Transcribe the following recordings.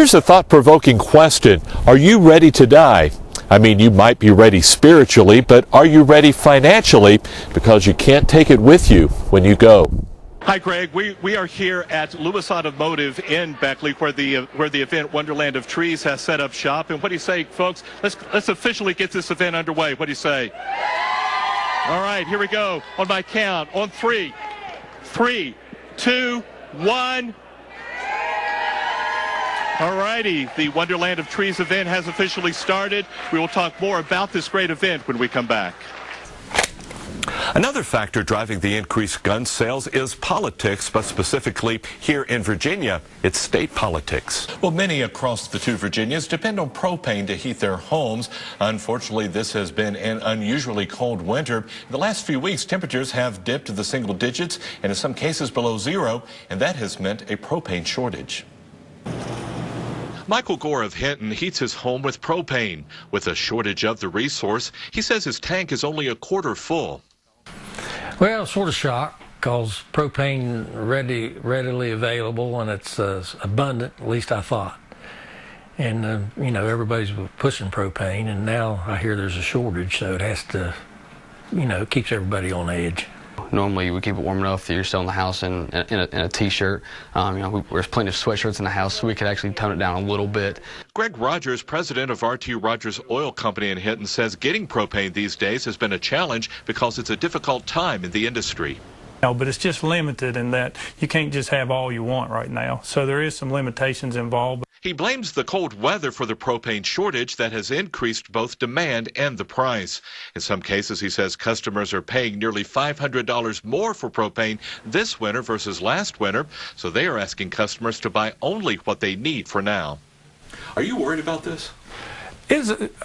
Here's a thought-provoking question. Are you ready to die? I mean, you might be ready spiritually, but are you ready financially? Because you can't take it with you when you go. Hi, Greg. We are here at Lewis Automotive in Beckley, where the event Wonderland of Trees has set up shop. And what do you say, folks? Let's officially get this event underway. What do you say? All right, here we go. On my count, on 3, 2, 1. All righty, the Wonderland of Trees event has officially started. We will talk more about this great event when we come back. Another factor driving the increased gun sales is politics, but specifically here in Virginia, it's state politics. Well, many across the two Virginias depend on propane to heat their homes. Unfortunately, this has been an unusually cold winter. In the last few weeks, temperatures have dipped to the single digits and in some cases below zero, and that has meant a propane shortage. Michael Gore of Hinton heats his home with propane. With a shortage of the resource, he says his tank is only a quarter full. Well, sort of shocked, because propane readily available and it's abundant, at least I thought. And, you know, everybody's pushing propane, and now I hear there's a shortage, so it has to, you know, it keeps everybody on edge. Normally, we keep it warm enough that you're still in the house in a t-shirt. You know, there's plenty of sweatshirts in the house, so we could actually tone it down a little bit. Greg Rogers, president of RT Rogers Oil Company in Hinton, says getting propane these days has been a challenge because it's a difficult time in the industry. No, but it's just limited in that you can't just have all you want right now. So there is some limitations involved. He blames the cold weather for the propane shortage that has increased both demand and the price. In some cases, he says customers are paying nearly $500 more for propane this winter versus last winter, so they are asking customers to buy only what they need for now. Are you worried about this?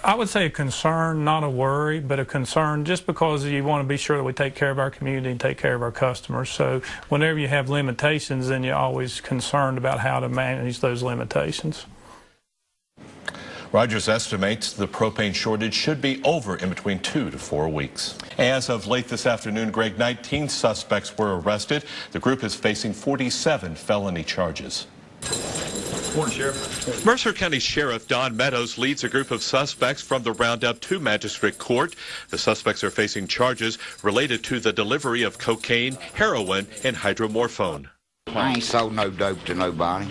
I would say a concern, not a worry, but a concern just because you want to be sure that we take care of our community and take care of our customers. So whenever you have limitations, then you're always concerned about how to manage those limitations. Rogers estimates the propane shortage should be over in between 2 to 4 weeks. As of late this afternoon, Greg, 19 suspects were arrested. The group is facing 47 felony charges. Morning, Sheriff. Mercer County Sheriff Don Meadows leads a group of suspects from the roundup to magistrate court. The suspects are facing charges related to the delivery of cocaine, heroin, and hydromorphone. I ain't sold no dope to nobody.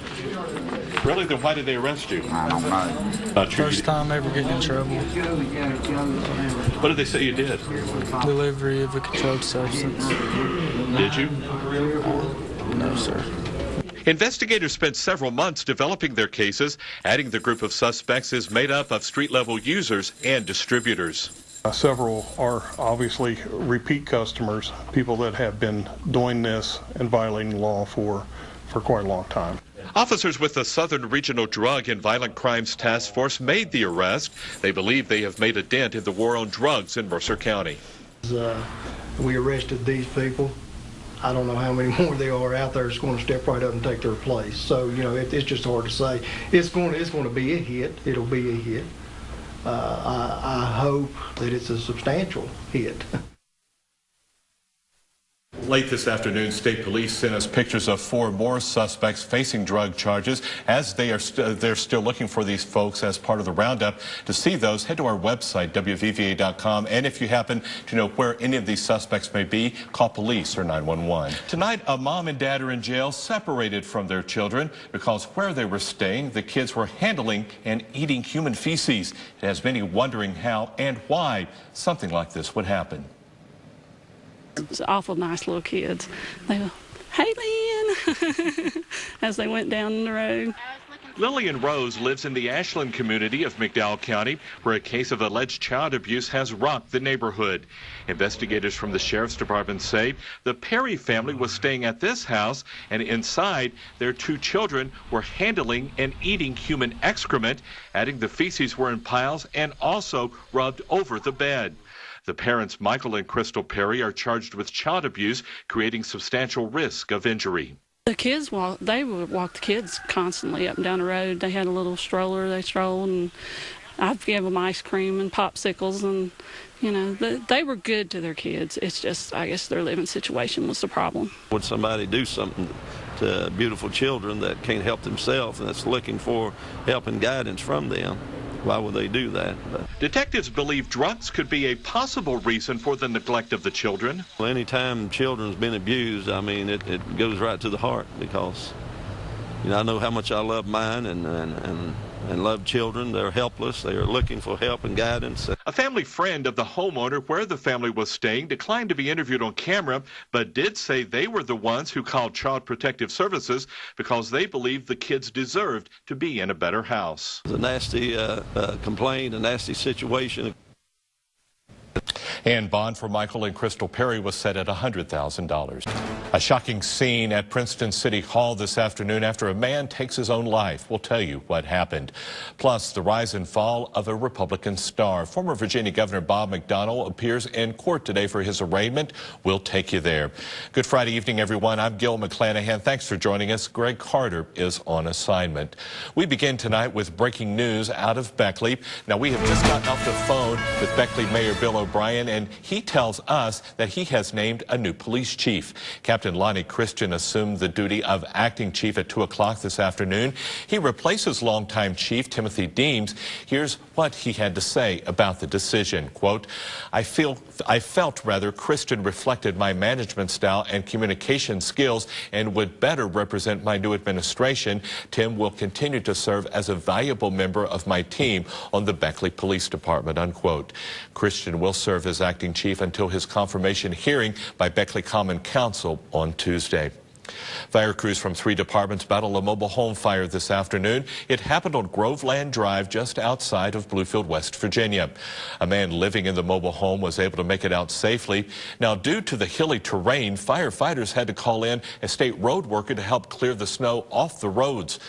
Really? Then why did they arrest you? I don't know. First time ever getting in trouble. What did they say you did? Delivery of a controlled substance. Did you? No, sir. Investigators spent several months developing their cases. Adding the group of suspects is made up of street-level users and distributors. Several are obviously repeat customers, people that have been doing this and violating law for quite a long time. Officers with the Southern Regional Drug and Violent Crimes Task Force made the arrest. They believe they have made a dent in the war on drugs in Mercer County. We arrested these people. I don't know how many more there are out there that's going to step right up and take their place. So, you know, it's just hard to say. It's going to be a hit. It'll be a hit. I hope that it's a substantial hit. Late this afternoon, state police sent us pictures of 4 more suspects facing drug charges. As they're still looking for these folks as part of the roundup. To see those, head to our website, WVVA.com. And if you happen to know where any of these suspects may be, call police or 911. Tonight, a mom and dad are in jail, separated from their children because where they were staying, the kids were handling and eating human feces. It has many wondering how and why something like this would happen. It's awful nice little kids. They go, "Hey, Lynn," as they went down the road. Lillian Rose lives in the Ashland community of McDowell County, where a case of alleged child abuse has rocked the neighborhood. Investigators from the Sheriff's Department say the Perry family was staying at this house, and inside, their 2 children were handling and eating human excrement, adding the feces were in piles and also rubbed over the bed. The parents, Michael and Crystal Perry, are charged with child abuse, creating substantial risk of injury. The kids they would walk the kids constantly up and down the road. They had a little stroller they strolled, and I'd give them ice cream and popsicles, and, you know, they were good to their kids. It's just, I guess their living situation was the problem. Would somebody do something beautiful children that can't help themselves and that's looking for help and guidance from them. Why would they do that? Detectives believe drugs could be a possible reason for the neglect of the children. Well, anytime children's been abused, I mean, it goes right to the heart because, you know, I know how much I love mine and love children. They're helpless. They are looking for help and guidance. A family friend of the homeowner where the family was staying declined to be interviewed on camera, but did say they were the ones who called Child Protective Services because they believed the kids deserved to be in a better house. It's a nasty complaint, a nasty situation. And bond for Michael and Crystal Perry was set at $100,000. A shocking scene at Princeton City Hall this afternoon after a man takes his own life. We'll tell you what happened. Plus, the rise and fall of a Republican star. Former Virginia Governor Bob McDonnell appears in court today for his arraignment. We'll take you there. Good Friday evening, everyone. I'm Gil McClanahan. Thanks for joining us. Greg Carter is on assignment. We begin tonight with breaking news out of Beckley. Now, we have just gotten off the phone with Beckley Mayor Bill O'Brien, and he tells us that he has named a new police chief. Captain Lonnie Christian assumed the duty of acting chief at 2 o'clock this afternoon. He replaces longtime chief Timothy Deems. Here's what he had to say about the decision. Quote, I felt Christian reflected my management style and communication skills and would better represent my new administration. Tim will continue to serve as a valuable member of my team on the Beckley Police Department, unquote. Christian will serve as acting chief until his confirmation hearing by Beckley Common Council on Tuesday. Fire crews from 3 departments battled a mobile home fire this afternoon. It happened on Groveland Drive just outside of Bluefield, West Virginia. A man living in the mobile home was able to make it out safely. Now, due to the hilly terrain, firefighters had to call in a state road worker to help clear the snow off the roads.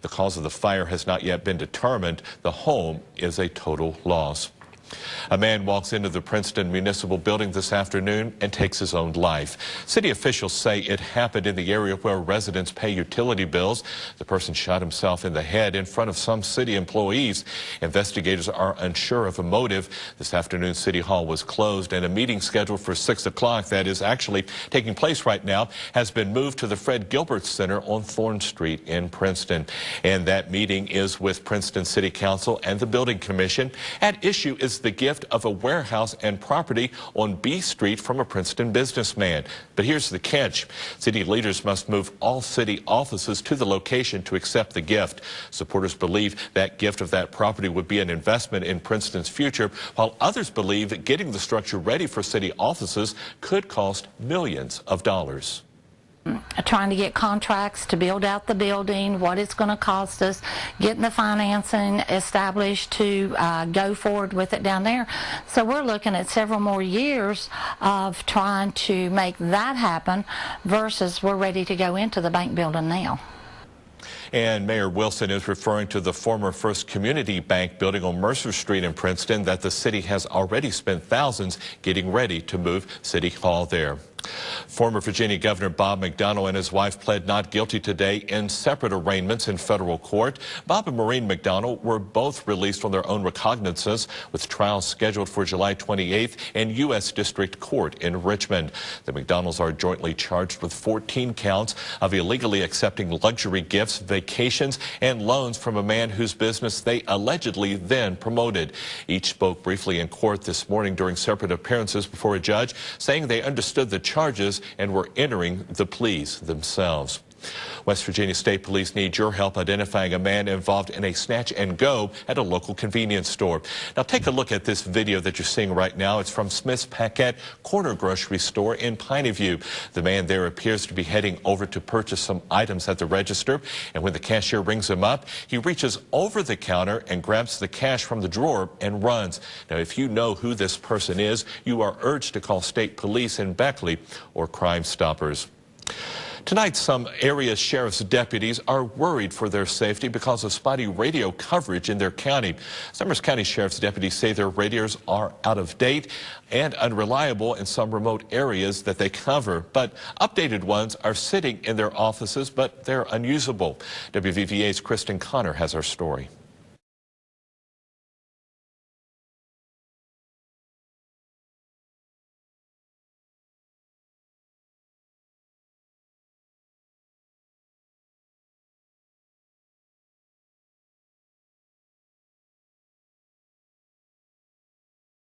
The cause of the fire has not yet been determined. The home is a total loss. A man walks into the Princeton Municipal Building this afternoon and takes his own life. City officials say it happened in the area where residents pay utility bills. The person shot himself in the head in front of some city employees. Investigators are unsure of a motive. This afternoon, City Hall was closed and a meeting scheduled for 6 o'clock that is actually taking place right now has been moved to the Fred Gilbert Center on Thorn Street in Princeton. And that meeting is with Princeton City Council and the Building Commission. At issue is the gift of a warehouse and property on B Street from a Princeton businessman. But here's the catch. City leaders must move all city offices to the location to accept the gift. Supporters believe that gift of that property would be an investment in Princeton's future, while others believe that getting the structure ready for city offices could cost millions of dollars. Trying to get contracts to build out the building, what it's going to cost us, getting the financing established to go forward with it down there. So we're looking at several more years of trying to make that happen versus we're ready to go into the bank building now. And Mayor Wilson is referring to the former First Community Bank building on Mercer Street in Princeton that the city has already spent thousands getting ready to move City Hall there. Former Virginia Governor Bob McDonnell and his wife pled not guilty today in separate arraignments in federal court. Bob and Maureen McDonnell were both released on their own recognizances, with trials scheduled for July 28th in U.S. District Court in Richmond. The McDonnells are jointly charged with 14 counts of illegally accepting luxury gifts, vacations, and loans from a man whose business they allegedly then promoted. Each spoke briefly in court this morning during separate appearances before a judge, saying they understood the charges and were entering the pleas themselves. West Virginia State Police need your help identifying a man involved in a snatch and go at a local convenience store. Now take a look at this video that you're seeing right now. It's from Smith's Paquette Corner Grocery Store in Piney View. The man there appears to be heading over to purchase some items at the register, and when the cashier rings him up, he reaches over the counter and grabs the cash from the drawer and runs. Now, if you know who this person is, you are urged to call state police in Beckley or Crime Stoppers. Tonight, some area sheriff's deputies are worried for their safety because of spotty radio coverage in their county. Summers County Sheriff's deputies say their radios are out of date and unreliable in some remote areas that they cover. But updated ones are sitting in their offices, but they're unusable. WVVA's Kristen Connor has our story.